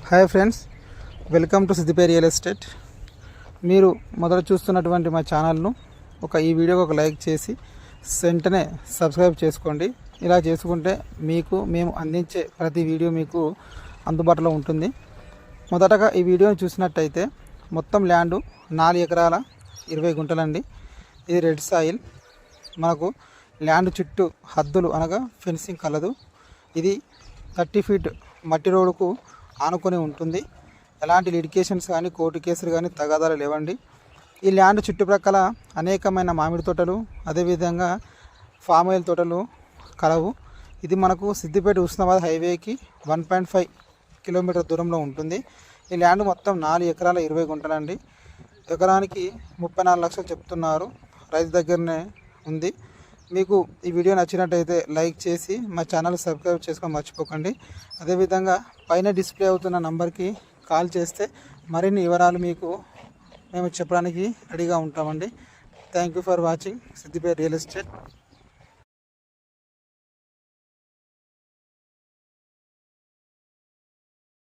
Hi friends, welcome to Siddipet real estate. మీరు మొదట చూస్తున్నటువంటి మా ఛానల్ను ఈ వీడియోకి ఒక లైక్ చేసి వెంటనే సబ్స్క్రైబ్ చేసుకోండి. ఇలా చేసుకుంటే మేము అందించే ప్రతి వీడియో మీకు అందుబాటులో ఉంటుంది. మొదటగా ఈ వీడియోని చూసినట్టయితే మొత్తం ల్యాండు 4 ఎకరాల 20 గుంటలండి. ఇది రెడ్ సాయిల్. మనకు ల్యాండ్ చుట్టూ హద్దులు అనగా ఫెన్సింగ్ కలదు. ఇది 30 ఫీట్ మట్టి రోడ్డుకు ఆనుకొని ఉంటుంది. ఎలాంటి లిటికేషన్స్ కానీ కోర్టు కేసులు కానీ తగాదాలు లేవండి. ఈ ల్యాండ్ చుట్టుప్రక్కల అనేకమైన మామిడి తోటలు, అదేవిధంగా ఫామ్ ఆయిల్ తోటలు కలవు. ఇది మనకు సిద్దిపేట హుస్నాబాద్ హైవేకి 1.5 కిలోమీటర్ దూరంలో ఉంటుంది. ఈ ల్యాండ్ మొత్తం 4 ఎకరాల 20 గుంటలండి. ఎకరానికి 34 లక్షలు చెప్తున్నారు. రైతు దగ్గరనే ఉంది. మీకు ఈ వీడియో నచ్చినట్టయితే లైక్ చేసి మా ఛానల్ సబ్స్క్రైబ్ చేసుకోవడం మర్చిపోకండి. అదేవిధంగా పైన డిస్ప్లే అవుతున్న నంబర్కి కాల్ చేస్తే మరిన్ని వివరాలు మీకు మేము చెప్పడానికి రెడీగా ఉంటామండి. Thank you for watching Siddipet real estate.